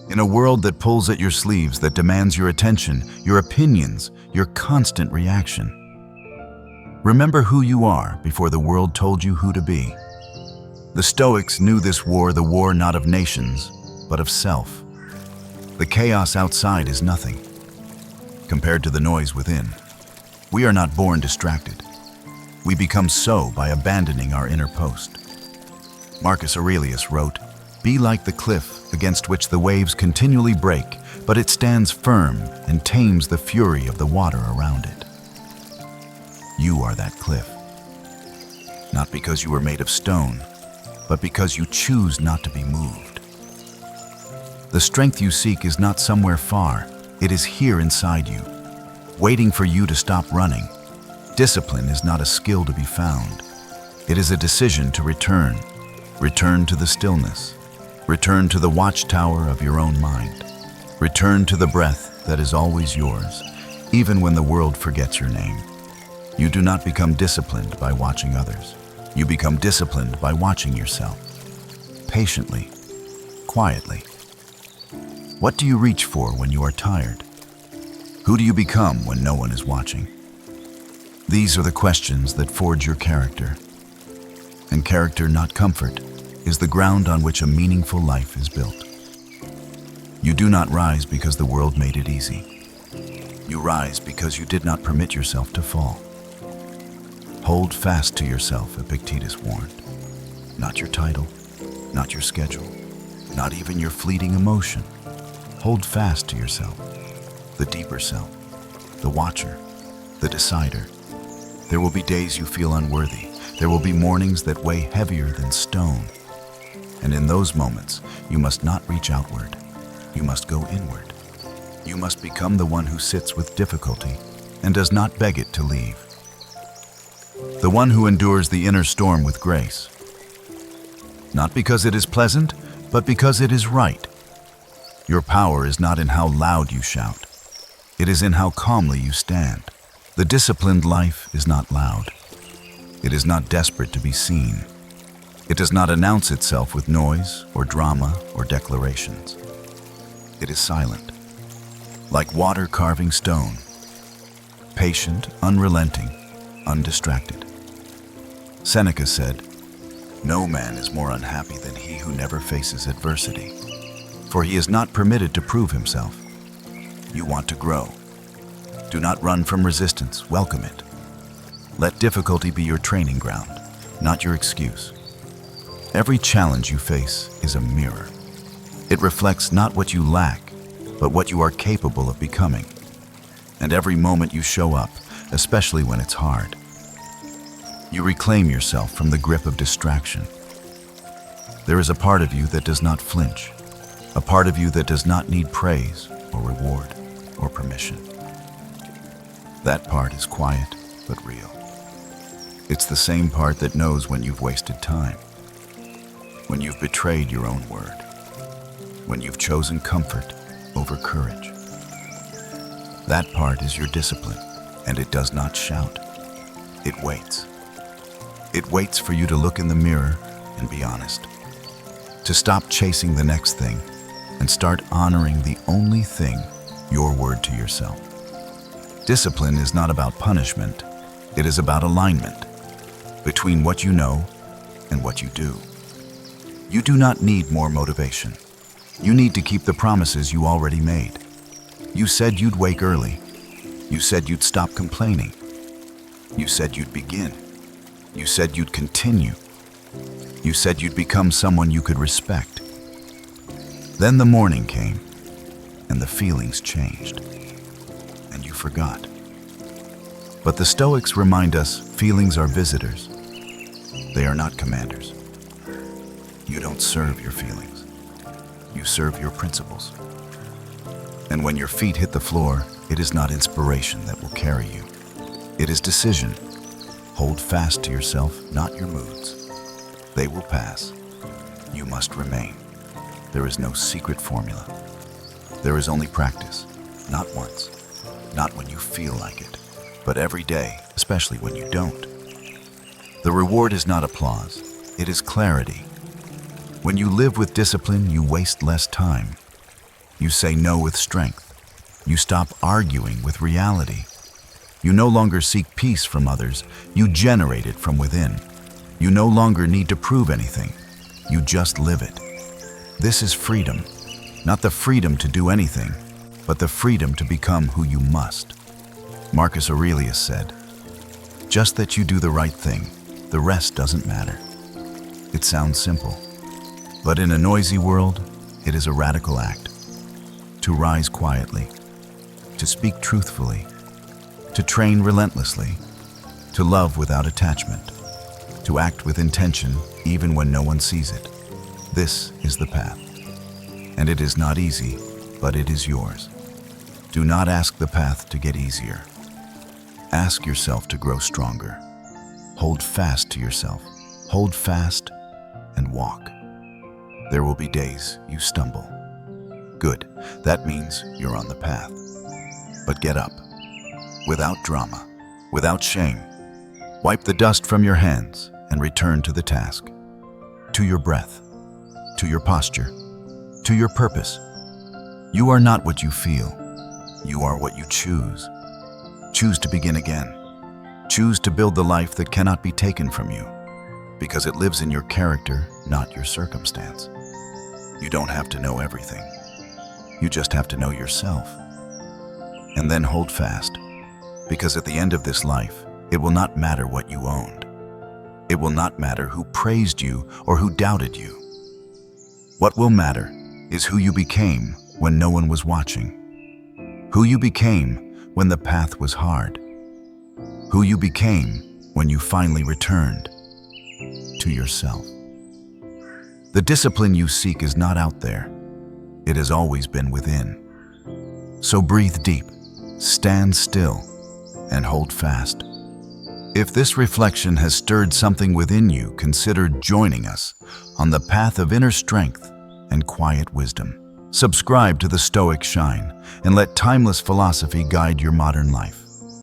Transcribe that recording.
In a world that pulls at your sleeves, that demands your attention, your opinions, your constant reaction. Remember who you are before the world told you who to be. The Stoics knew this war, the war not of nations, but of self. The chaos outside is nothing compared to the noise within. We are not born distracted. We become so by abandoning our inner post. Marcus Aurelius wrote, "Be like the cliff against which the waves continually break, but it stands firm and tames the fury of the water around it." You are that cliff. Not because you were made of stone, but because you choose not to be moved. The strength you seek is not somewhere far. It is here inside you, waiting for you to stop running. Discipline is not a skill to be found. It is a decision to return. Return to the stillness. Return to the watchtower of your own mind. Return to the breath that is always yours, even when the world forgets your name. You do not become disciplined by watching others. You become disciplined by watching yourself. Patiently, quietly. What do you reach for when you are tired? Who do you become when no one is watching? These are the questions that forge your character. And character, not comfort, is the ground on which a meaningful life is built. You do not rise because the world made it easy. You rise because you did not permit yourself to fall. Hold fast to yourself, Epictetus warned. Not your title, not your schedule, not even your fleeting emotion. Hold fast to yourself, the deeper self, the watcher, the decider. There will be days you feel unworthy. There will be mornings that weigh heavier than stone. And in those moments, you must not reach outward. You must go inward. You must become the one who sits with difficulty and does not beg it to leave. The one who endures the inner storm with grace. Not because it is pleasant, but because it is right. Your power is not in how loud you shout. It is in how calmly you stand. The disciplined life is not loud. It is not desperate to be seen. It does not announce itself with noise or drama or declarations. It is silent, like water carving stone, patient, unrelenting, undistracted. Seneca said, "No man is more unhappy than he who never faces adversity, for he is not permitted to prove himself." You want to grow. Do not run from resistance, welcome it. Let difficulty be your training ground, not your excuse. Every challenge you face is a mirror. It reflects not what you lack, but what you are capable of becoming. And every moment you show up, especially when it's hard, you reclaim yourself from the grip of distraction. There is a part of you that does not flinch, a part of you that does not need praise or reward or permission. That part is quiet but real. It's the same part that knows when you've wasted time, when you've betrayed your own word, when you've chosen comfort over courage. That part is your discipline, and it does not shout. It waits. It waits for you to look in the mirror and be honest, to stop chasing the next thing and start honoring the only thing, your word to yourself. Discipline is not about punishment. It is about alignment between what you know and what you do. You do not need more motivation. You need to keep the promises you already made. You said you'd wake early. You said you'd stop complaining. You said you'd begin. You said you'd continue. You said you'd become someone you could respect. Then the morning came, and the feelings changed, and you forgot. But the Stoics remind us feelings are visitors. They are not commanders. You don't serve your feelings. You serve your principles. And when your feet hit the floor, it is not inspiration that will carry you. It is decision. Hold fast to yourself, not your moods. They will pass. You must remain. There is no secret formula. There is only practice, not once, not when you feel like it, but every day, especially when you don't. The reward is not applause, it is clarity. When you live with discipline, you waste less time. You say no with strength. You stop arguing with reality. You no longer seek peace from others, you generate it from within. You no longer need to prove anything, you just live it. This is freedom, not the freedom to do anything, but the freedom to become who you must. Marcus Aurelius said, "Just that you do the right thing, the rest doesn't matter." It sounds simple, but in a noisy world, it is a radical act. To rise quietly, to speak truthfully, to train relentlessly, to love without attachment, to act with intention even when no one sees it. This is the path. And it is not easy, but it is yours. Do not ask the path to get easier. Ask yourself to grow stronger. Hold fast to yourself. Hold fast and walk. There will be days you stumble. Good, that means you're on the path. But get up. Without drama, without shame. Wipe the dust from your hands and return to the task. To your breath, to your posture, to your purpose. You are not what you feel. You are what you choose. Choose to begin again. Choose to build the life that cannot be taken from you, because it lives in your character, not your circumstance. You don't have to know everything. You just have to know yourself. And then hold fast, because at the end of this life, it will not matter what you owned. It will not matter who praised you or who doubted you. What will matter is who you became when no one was watching. Who you became when the path was hard. Who you became when you finally returned to yourself. The discipline you seek is not out there. It has always been within. So breathe deep, stand still, and hold fast. If this reflection has stirred something within you, consider joining us on the path of inner strength and quiet wisdom. Subscribe to the Stoic Shine and let timeless philosophy guide your modern life.